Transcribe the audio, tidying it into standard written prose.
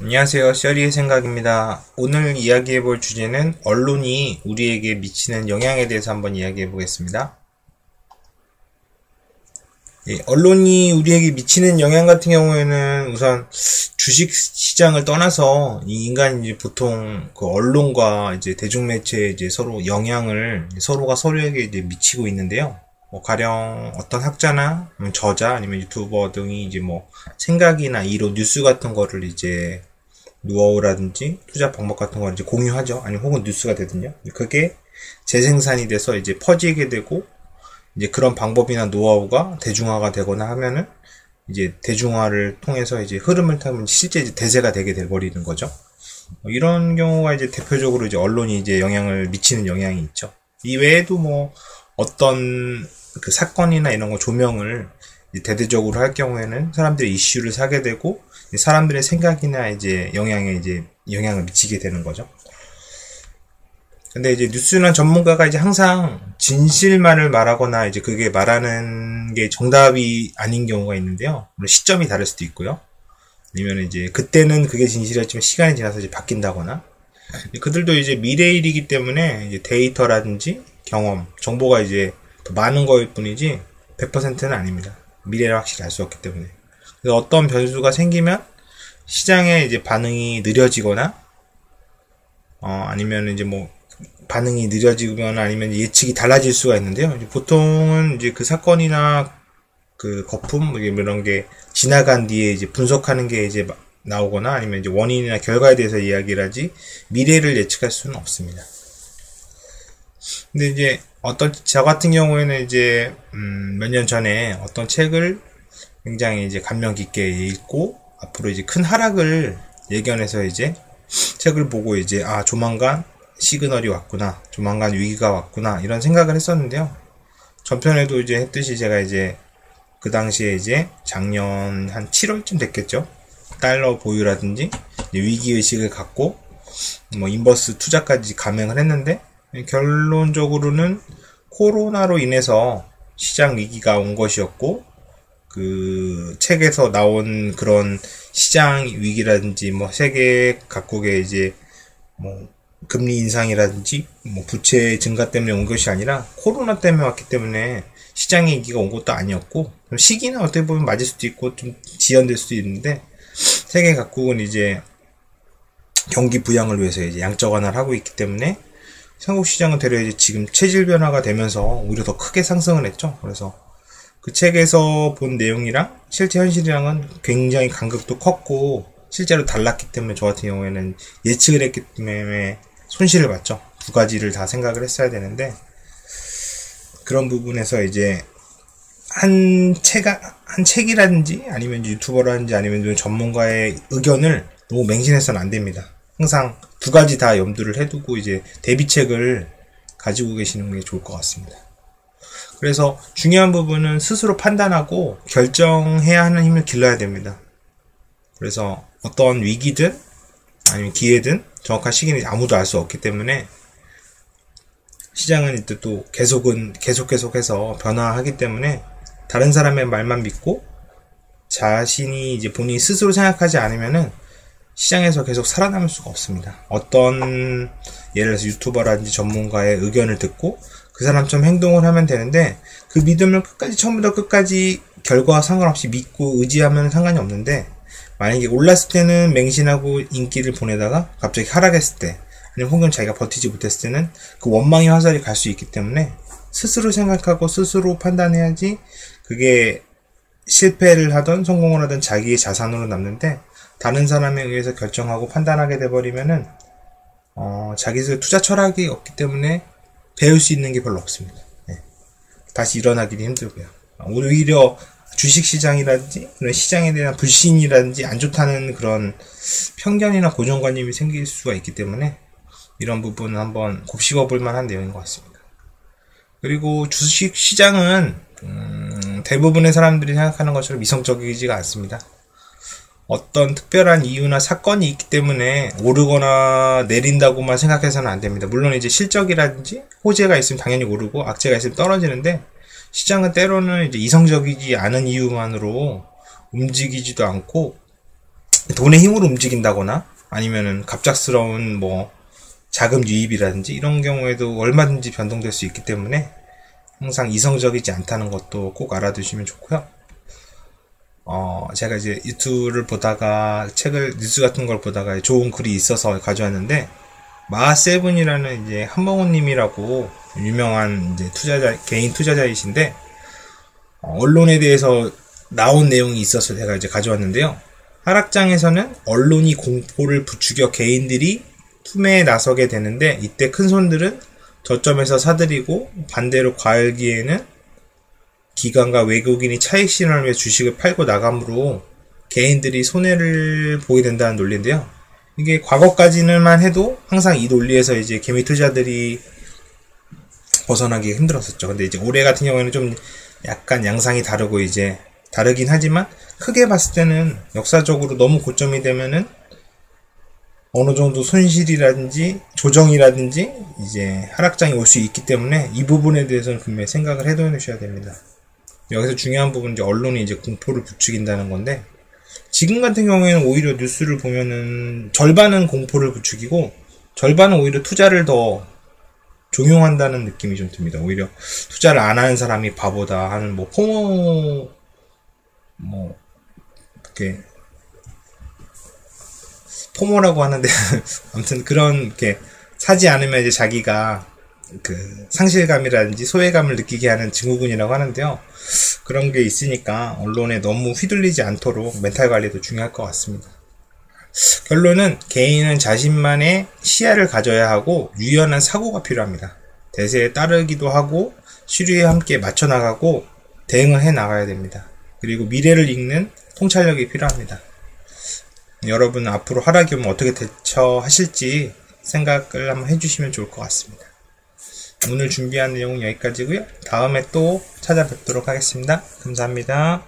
안녕하세요. 셔리의 생각입니다. 오늘 이야기해볼 주제는 언론이 우리에게 미치는 영향에 대해서 한번 이야기해보겠습니다. 언론이 우리에게 미치는 영향 같은 경우에는 우선 주식 시장을 떠나서 이 인간이 이제 보통 그 언론과 이제 대중매체에 이제 서로 영향을 서로가 서로에게 이제 미치고 있는데요. 가령 어떤 학자나 저자 아니면 유튜버 등이 이제 생각이나 이론, 뉴스 같은 거를 이제 노하우라든지 투자 방법 같은 걸 이제 공유하죠. 아니면 혹은 뉴스가 되든요. 그게 재생산이 돼서 이제 퍼지게 되고 이제 그런 방법이나 노하우가 대중화가 되거나 하면은 이제 대중화를 통해서 이제 흐름을 타면 실제 이제 대세가 되게 돼버리는 거죠. 이런 경우가 이제 대표적으로 이제 언론이 이제 영향을 미치는 영향이 있죠. 이 외에도 어떤 그 사건이나 이런 거 조명을 대대적으로 할 경우에는 사람들이 이슈를 사게 되고 사람들의 생각이나 이제 영향을 미치게 되는 거죠. 근데 이제 뉴스나 전문가가 이제 항상 진실만을 말하거나 이제 그게 말하는 게 정답이 아닌 경우가 있는데요. 물론 시점이 다를 수도 있고요. 아니면 이제 그때는 그게 진실이었지만 시간이 지나서 이제 바뀐다거나. 그들도 이제 미래일이기 때문에 이제 데이터라든지 경험, 정보가 이제 더 많은 거일 뿐이지 100%는 아닙니다. 미래를 확실히 알 수 없기 때문에. 그래서 어떤 변수가 생기면 시장의 이제 반응이 느려지거나, 아니면 이제 반응이 느려지거나 아니면 예측이 달라질 수가 있는데요. 보통은 이제 그 사건이나 그 거품, 이런 게 지나간 뒤에 이제 분석하는 게 이제 나오거나 아니면 이제 원인이나 결과에 대해서 이야기를 하지 미래를 예측할 수는 없습니다. 근데 이제 저 같은 경우에는 이제 몇 년 전에 어떤 책을 굉장히 이제 감명 깊게 읽고 앞으로 이제 큰 하락을 예견해서 이제 책을 보고 이제 조만간 시그널이 왔구나, 조만간 위기가 왔구나 이런 생각을 했었는데요. 전편에도 이제 했듯이 제가 이제 그 당시에 이제 작년 한 7월쯤 됐겠죠. 달러 보유라든지 위기의식을 갖고 인버스 투자까지 감행을 했는데 결론적으로는 코로나로 인해서 시장 위기가 온 것이었고 그 책에서 나온 그런 시장 위기라든지 세계 각국의 이제 금리 인상이라든지 부채 증가 때문에 온 것이 아니라 코로나 때문에 왔기 때문에 시장의 위기가 온 것도 아니었고 시기는 어떻게 보면 맞을 수도 있고 좀 지연될 수도 있는데 세계 각국은 이제 경기 부양을 위해서 이제 양적 완화를 하고 있기 때문에 한국 시장은 되려 이제 지금 체질 변화가 되면서 오히려 더 크게 상승을 했죠. 그래서 그 책에서 본 내용이랑 실제 현실이랑은 굉장히 간극도 컸고 실제로 달랐기 때문에 저 같은 경우에는 예측을 했기 때문에 손실을 봤죠. 두 가지를 다 생각을 했어야 되는데 그런 부분에서 이제 한 책이라든지 아니면 유튜버라든지 아니면 전문가의 의견을 너무 맹신해서는 안 됩니다. 항상 두 가지 다 염두를 해두고 이제 대비책을 가지고 계시는 게 좋을 것 같습니다. 그래서 중요한 부분은 스스로 판단하고 결정해야 하는 힘을 길러야 됩니다. 그래서 어떤 위기든 아니면 기회든 정확한 시기는 아무도 알 수 없기 때문에 시장은 이때 또 계속해서 변화하기 때문에 다른 사람의 말만 믿고 자신이 이제 본인이 스스로 생각하지 않으면은 시장에서 계속 살아남을 수가 없습니다. 어떤 예를 들어서 유튜버라든지 전문가의 의견을 듣고 그 사람처럼 행동을 하면 되는데 그 믿음을 처음부터 끝까지 결과와 상관없이 믿고 의지하면 상관이 없는데 만약에 올랐을 때는 맹신하고 인기를 보내다가 갑자기 하락했을 때 아니면 혹은 자기가 버티지 못했을 때는 그 원망의 화살이 갈 수 있기 때문에 스스로 생각하고 스스로 판단해야지 그게 실패를 하든 성공을 하든 자기의 자산으로 남는데 다른 사람에 의해서 결정하고 판단하게 돼버리면은 자기 투자 철학이 없기 때문에 배울 수 있는 게 별로 없습니다. 다시 일어나기도 힘들고요. 오히려 주식시장이라든지 그런 시장에 대한 불신이라든지 안 좋다는 그런 편견이나 고정관념이 생길 수가 있기 때문에 이런 부분은 한번 곱씹어 볼 만한 내용인 것 같습니다. 그리고 주식시장은 대부분의 사람들이 생각하는 것처럼 이성적이지가 않습니다. 어떤 특별한 이유나 사건이 있기 때문에 오르거나 내린다고만 생각해서는 안 됩니다. 물론 이제 실적이라든지 호재가 있으면 당연히 오르고 악재가 있으면 떨어지는데 시장은 때로는 이제 이성적이지 않은 이유만으로 움직이지도 않고 돈의 힘으로 움직인다거나 아니면은 갑작스러운 뭐 자금 유입이라든지 이런 경우에도 얼마든지 변동될 수 있기 때문에 항상 이성적이지 않다는 것도 꼭 알아두시면 좋고요. 제가 이제 유튜브를 보다가 뉴스 같은 걸 보다가 좋은 글이 있어서 가져왔는데, 마세븐이라는 이제 한봉우님이라고 유명한 이제 개인 투자자이신데, 언론에 대해서 나온 내용이 있어서 제가 이제 가져왔는데요. 하락장에서는 언론이 공포를 부추겨 개인들이 투매에 나서게 되는데, 이때 큰 손들은 저점에서 사들이고, 반대로 과열기에는 기관과 외국인이 차익 실현을 위해 주식을 팔고 나가므로 개인들이 손해를 보게 된다는 논리인데요. 이게 과거까지는만 해도 항상 이 논리에서 이제 개미 투자들이 벗어나기 힘들었었죠. 근데 이제 올해 같은 경우에는 좀 약간 양상이 다르고 이제 다르긴 하지만 크게 봤을 때는 역사적으로 너무 고점이 되면은 어느 정도 손실이라든지 조정이라든지 이제 하락장이 올 수 있기 때문에 이 부분에 대해서는 분명히 생각을 해두셔야 됩니다. 여기서 중요한 부분은 이제 언론이 이제 공포를 부추긴다는 건데, 지금 같은 경우에는 오히려 뉴스를 보면은 절반은 공포를 부추기고 절반은 오히려 투자를 더 종용한다는 느낌이 좀 듭니다. 오히려 투자를 안 하는 사람이 바보다 하는 뭐 포모 이렇게 포모라고 하는데 아무튼 그런 이렇게 사지 않으면 이제 자기가 그 상실감이라든지 소외감을 느끼게 하는 증후군이라고 하는데요. 그런 게 있으니까 언론에 너무 휘둘리지 않도록 멘탈 관리도 중요할 것 같습니다. 결론은 개인은 자신만의 시야를 가져야 하고 유연한 사고가 필요합니다. 대세에 따르기도 하고 시류에 함께 맞춰 나가고 대응을 해 나가야 됩니다. 그리고 미래를 읽는 통찰력이 필요합니다. 여러분은 앞으로 하락이 오면 어떻게 대처하실지 생각을 한번 해주시면 좋을 것 같습니다. 오늘 준비한 내용은 여기까지고요. 다음에 또 찾아뵙도록 하겠습니다. 감사합니다.